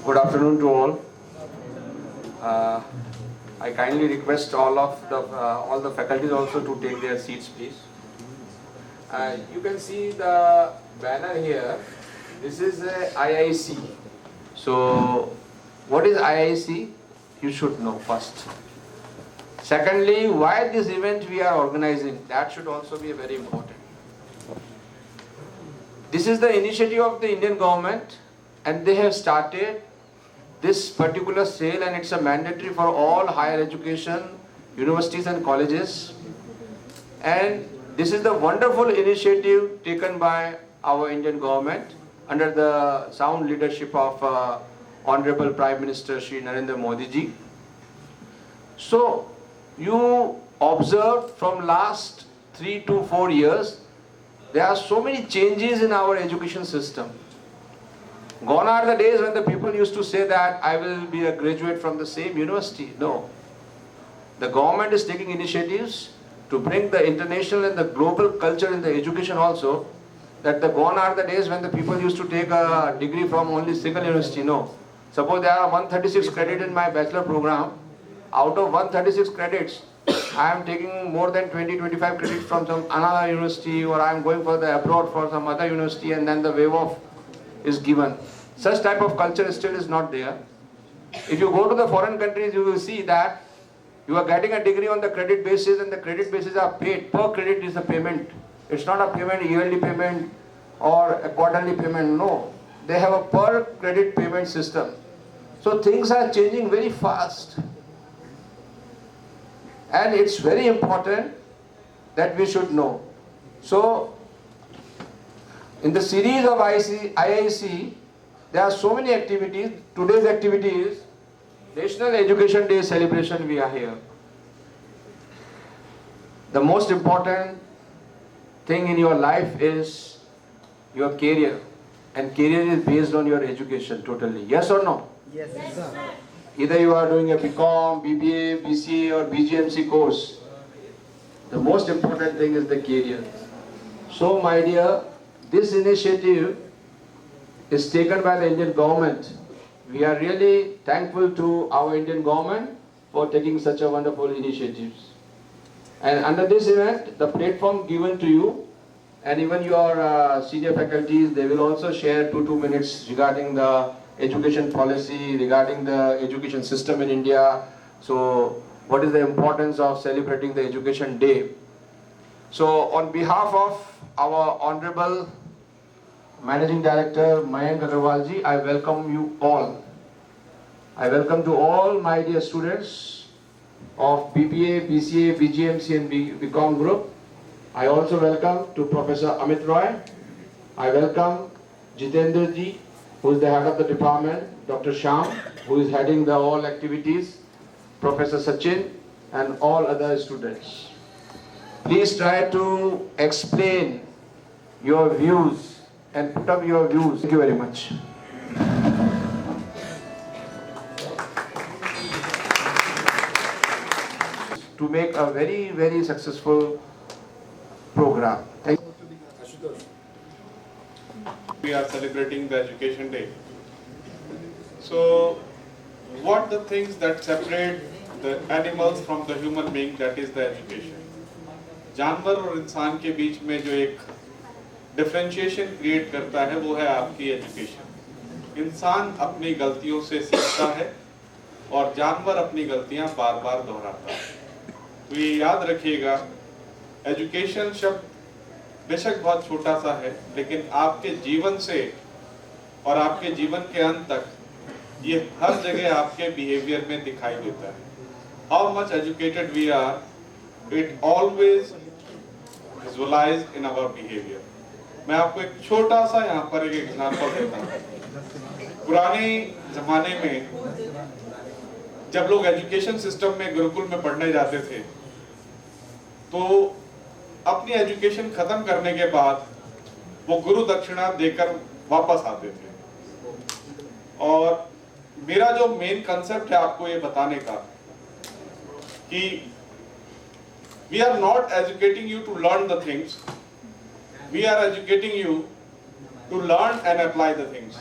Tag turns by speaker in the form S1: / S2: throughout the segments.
S1: Good afternoon to all. Uh, I kindly request all the faculties also to take their seats, please. You can see the banner here. This is a IIC. So, what is IIC? You should know first. Secondly, why this event we are organizing? That should also be very important. This is the initiative of the Indian government, and they have started this particular sale, and it's a mandatory for all higher education, universities and colleges. And this is the wonderful initiative taken by our Indian government under the sound leadership of Honorable Prime Minister Shri Narendra Modi ji. So you observed from last 3 to 4 years, there are so many changes in our education system. Gone are the days when the people used to say that I will be a graduate from the same university. No. The government is taking initiatives to bring the international and the global culture in the education also. That the gone are the days when the people used to take a degree from only single university. No. Suppose there are 136 credits in my bachelor program. Out of 136 credits, I am taking more than 20-25 credits from some another university, or I am going for the abroad for some other university, and then the waive off is given. Such type of culture still is not there. If you go to the foreign countries, you will see that you are getting a degree on the credit basis, and the credit basis are paid. Per credit is a payment. It's not a payment, yearly payment or a quarterly payment. No. They have a per credit payment system. So things are changing very fast. And it's very important that we should know. So, in the series of IIC, there are so many activities. Today's activity is National Education Day celebration. We are here. The most important thing in your life is your career, and career is based on your education totally. Yes or no?
S2: Yes, sir.
S1: Either you are doing a BCom, BBA, BCA or BGMC course. The most important thing is the career. So my dear, this initiative is taken by the Indian government. We are really thankful to our Indian government for taking such a wonderful initiatives. And under this event, the platform given to you, and even your senior faculties, they will also share 2 minutes regarding the education policy, regarding the education system in India. So what is the importance of celebrating the Education Day? So on behalf of our Honorable Managing Director Mayank Agarwal ji, I welcome you all. I welcome to all my dear students of BBA, BCA, BGMC and BCom group. I also welcome to Professor Amit Roy. I welcome Jitendra ji, who is the head of the department, Dr. Sham, who is heading the all activities, Professor Sachin, and all other students. Please try to explain your views and put up your views. Thank you very much. To make a very, very successful program. Thank you.
S3: We are celebrating the Education Day. So, what the things that separate the animals from the human being, that is the education. जानवर और इंसान के बीच में जो एक differentiation create करता है वो है आपकी एजुकेशन। इंसान अपनी गलतियों से सीखता है और जानवर अपनी गलतियां बार बार दोहराता है। तो ये याद रखिएगा, एजुकेशन शब्द बेशक बहुत छोटा सा है, लेकिन आपके जीवन से और आपके जीवन के अंत तक ये हर जगह आपके बिहेवियर में दिखाई देता है। How much educated we are, it always visualized in our behaviour. मैं आपको एक छोटा सा यहाँ पर एक एग्जांपल देता हूँ। पुराने जमाने में जब लोग एजुकेशन सिस्टम में गुरुकुल में पढ़ने जाते थे, तो अपनी एजुकेशन खत्म करने के बाद वो गुरु दक्षिणा देकर वापस आते थे। और मेरा जो मेन कंसेप्ट है आपको ये बताने का कि we are not educating you to learn the things, we are educating you to learn and apply the things.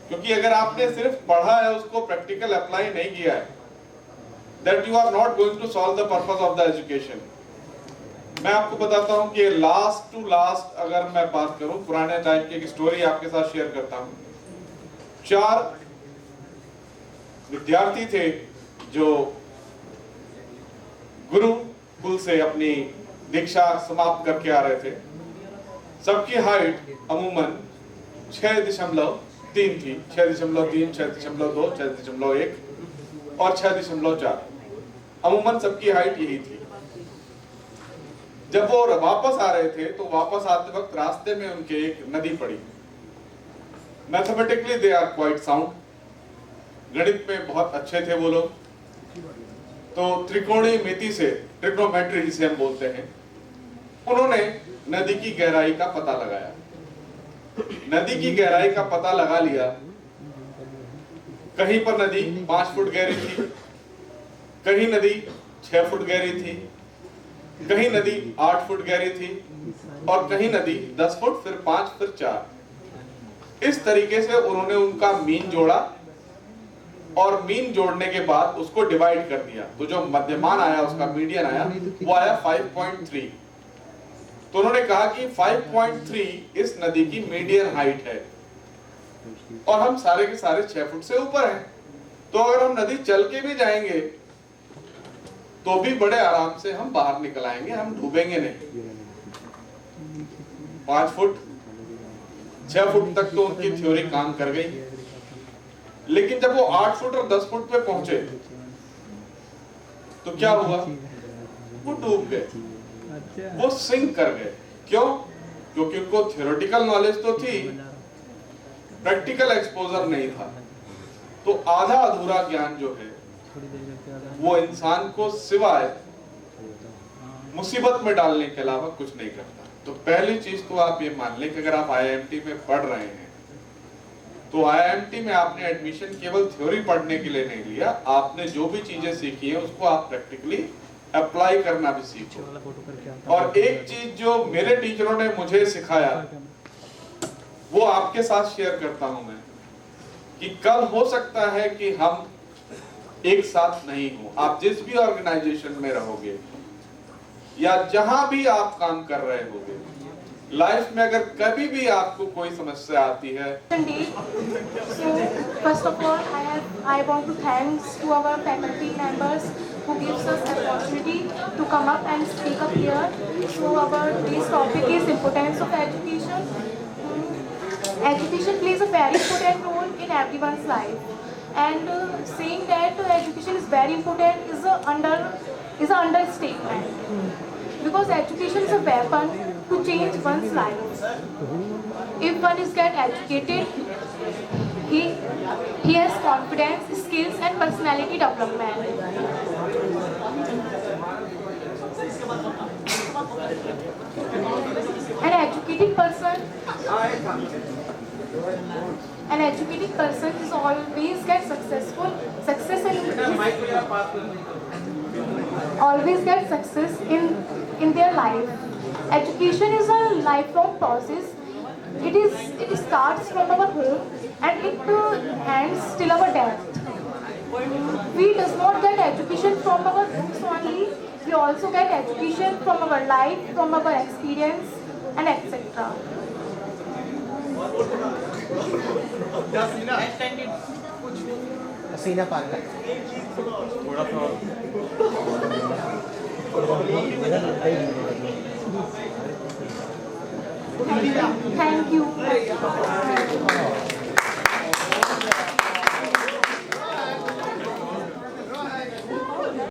S3: क्योंकि अगर आपने सिर्फ पढ़ा है, उसको प्रैक्टिकल अप्लाई नहीं किया है, that you are not going to solve the purpose of the education. मैं आपको बताता हूं कि लास्ट टू लास्ट अगर मैं बात करूं, पुराने टाइम की एक स्टोरी आपके साथ शेयर करता हूं। 4 विद्यार्थी थे जो गुरुकुल से अपनी दीक्षा समाप्त करके आ रहे थे। सबकी हाइट अमूमन 6.3 थी, 6.3, 6.2, 6.1 और 6.4। अमूमन सबकी हाइट यही थी। जब वो वापस आ रहे थे तो वापस आते वक्त रास्ते में उनके एक नदी पड़ी। Mathematically they are quite sound, गणित में बहुत अच्छे थे वो लोग। तो त्रिकोणमिति से, ट्रिग्नोमेट्री जिसे हम बोलते हैं, उन्होंने नदी की गहराई का पता लगाया। नदी की गहराई का पता लगा लिया। कहीं पर नदी 5 फुट गहरी थी, कहीं नदी 6 फुट गहरी थी, कहीं नदी 8 फुट गहरी थी और कहीं नदी 10 फुट, फिर 5, फिर 4। इस तरीके से उन्होंने उनका मीन जोड़ा और मीन जोड़ने के बाद उसको डिवाइड कर दिया। तो जो मध्यमान आया, उसका मीडियन आया, वो आया 5.3। तो उन्होंने कहा कि 5.3 इस नदी की मीडियन हाइट है और हम सारे के सारे 6 फुट से ऊपर हैं। तो अगर हम नदी चल के भी जाएंगे तो भी बड़े आराम से हम बाहर निकल आएंगे, हम डूबेंगे नहीं। 5 फुट 6 फुट तक तो उनकी थ्योरी काम कर गई। लेकिन जब वो 8 फुट और 10 फुट पे पहुंचे तो क्या हुआ? वो डूब गए, वो सिंक कर गए। क्यों? क्योंकि उनको थ्योरेटिकल नॉलेज तो थी, प्रैक्टिकल एक्सपोजर नहीं था। तो आधा अधूरा ज्ञान जो है वो इंसान को सिवाय मुसीबत में डालने के अलावा कुछ नहीं करता। तो पहली चीज तो आप ये मान लें कि अगर आप आईआईएमटी में पढ़ रहे हैं तो आईआईएमटी में आपने एडमिशन केवल थ्योरी पढ़ने के लिए नहीं लिया, आपने जो भी चीजें सीखी है उसको आप प्रैक्टिकली अप्लाई करना भी सीखो। और एक चीज जो मेरे टीचरों ने मुझे सिखाया वो आपके साथ शेयर करता हूं मैं, कि कल हो सकता है कि हम एक साथ नहीं हो। आप जिस भी ऑर्गेनाइजेशन में रहोगे या जहां भी आप काम कर रहे होगे, लाइफ में अगर कभी भी आपको कोई समस्या आती है।
S2: So first of all, I want to thanks to our faculty members who gives us opportunity to come up and speak up here. So our today's topic is importance of education. Education plays a very important role in everyone's life, and saying that education is very important is an understatement, because education is a weapon to change one's life. If one is get educated, he has confidence, skills and personality development. An educated person is always get success in their life. Education is a lifelong process. It starts from our home and it ends till our death. We does not get education from our books only. We also get education from our life, from our experience and etc.
S4: सीना पार कर
S2: Thank you.